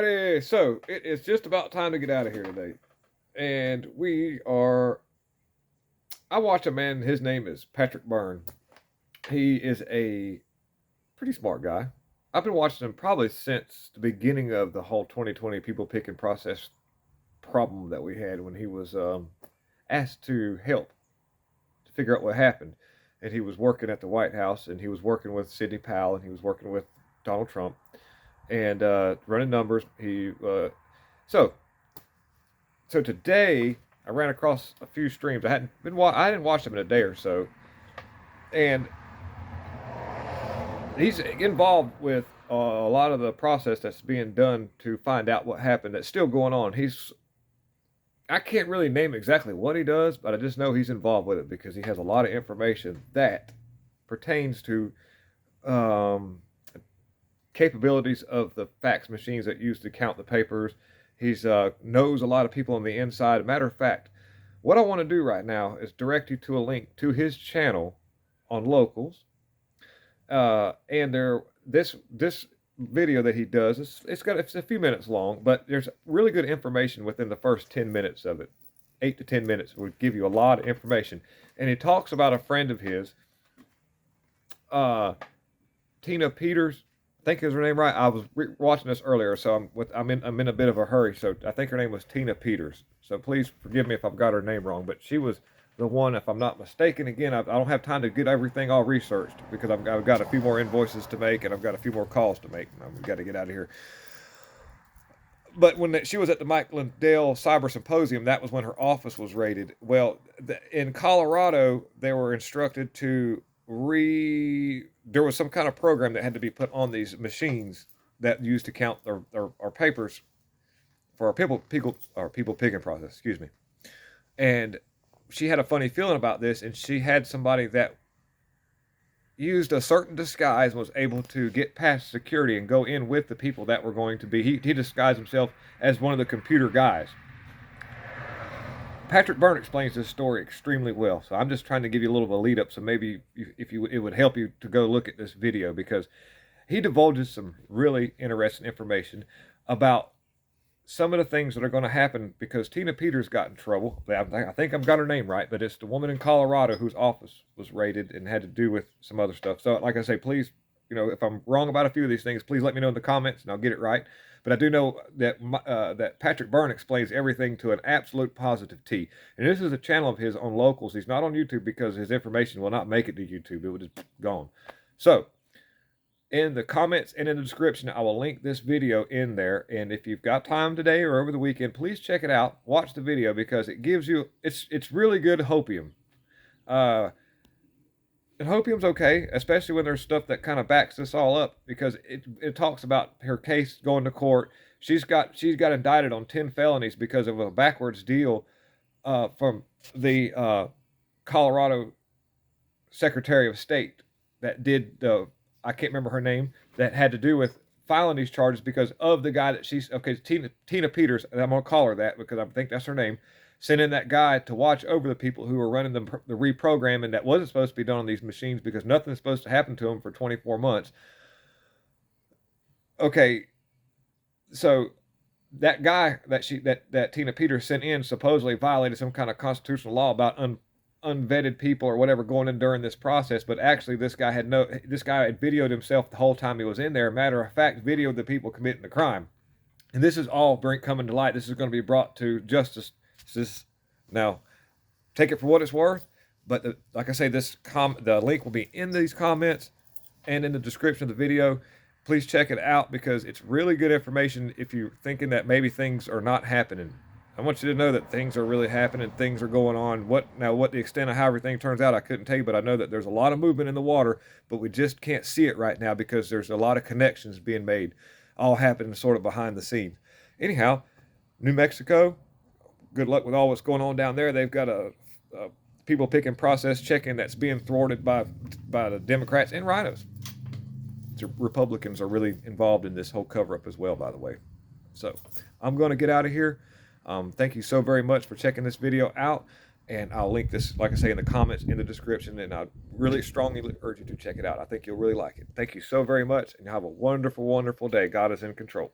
Alrighty, so it is just about time to get out of here today. And I watch a man, his name is Patrick Byrne. He is a pretty smart guy. I've been watching him probably since the beginning of the whole 2020 people picking process problem that we had when he was asked to help to figure out what happened. And he was working at the White House, and he was working with Sidney Powell, and he was working with Donald Trump, and running numbers. So so today I ran across a few streams. I didn't watch them in a day or so, and he's involved with a lot of the process that's being done to find out what happened. That's still going on. I can't really name exactly what he does, but I just know he's involved with it because he has a lot of information that pertains to capabilities of the fax machines that use to count the papers. He's knows a lot of people on the inside. Matter of fact, what I want to do right now is direct you to a link to his channel on Locals. And this video that he does, it's a few minutes long, but there's really good information within the first 10 minutes of it. 8 to 10 minutes will give you a lot of information. And he talks about a friend of his, Tina Peters. I think is her name right. I was watching this earlier, so I'm in a bit of a hurry. So I think her name was Tina Peters. So please forgive me if I've got her name wrong, but she was the one, if I'm not mistaken. Again, I don't have time to get everything all researched because I've got a few more invoices to make, and I've got a few more calls to make. We've got to get out of here. But when she was at the Mike Lindell Cyber Symposium, that was when her office was raided. Well, in Colorado, they were instructed to there was some kind of program that had to be put on these machines that used to count our papers for our people picking process. Excuse me. And she had a funny feeling about this, and she had somebody that used a certain disguise and was able to get past security and go in with the people that were going to be. He disguised himself as one of the computer guys. Patrick Byrne explains this story extremely well, so I'm just trying to give you a little of a lead up, so maybe it would help you to go look at this video, because he divulges some really interesting information about some of the things that are going to happen, because Tina Peters got in trouble. I think I've got her name right, but it's the woman in Colorado whose office was raided and had to do with some other stuff. So like I say, please, if I'm wrong about a few of these things, please let me know in the comments and I'll get it right. But I do know that that Patrick Byrne explains everything to an absolute positive T. And this is a channel of his on Locals. He's not on YouTube because his information will not make it to YouTube. It would just gone. So in the comments and in the description, I will link this video in there. And if you've got time today or over the weekend, please check it out. Watch the video because it gives you, it's really good hopium. And hopium's okay, especially when there's stuff that kind of backs this all up, because it talks about her case going to court. She's got indicted on 10 felonies because of a backwards deal from the Colorado Secretary of State that did I can't remember her name, that had to do with filing these charges because of the guy that Tina Peters, and I'm gonna call her that because I think that's her name, sent in that guy to watch over the people who were running the reprogramming that wasn't supposed to be done on these machines, because nothing's supposed to happen to them for 24 months. Okay, so that guy that Tina Peters sent in supposedly violated some kind of constitutional law about unvetted people or whatever going in during this process, but actually this guy had videoed himself the whole time he was in there. Matter of fact, videoed the people committing the crime. And this is all coming to light. This is going to be brought to justice. Now, take it for what it's worth, but like I say, the link will be in these comments and in the description of the video. Please check it out because it's really good information if you're thinking that maybe things are not happening. I want you to know that things are really happening, things are going on. What the extent of how everything turns out, I couldn't tell you, but I know that there's a lot of movement in the water, but we just can't see it right now because there's a lot of connections being made, all happening sort of behind the scenes. Anyhow, New Mexico, good luck with all what's going on down there. They've got a people picking process checking that's being thwarted by the Democrats and rhinos. The Republicans are really involved in this whole cover-up as well, by the way. So I'm going to get out of here. Thank you so very much for checking this video out, and I'll link this, like I say, in the comments, in the description, and I really strongly urge you to check it out. I think you'll really like it. Thank you so very much, and have a wonderful, wonderful day. God is in control.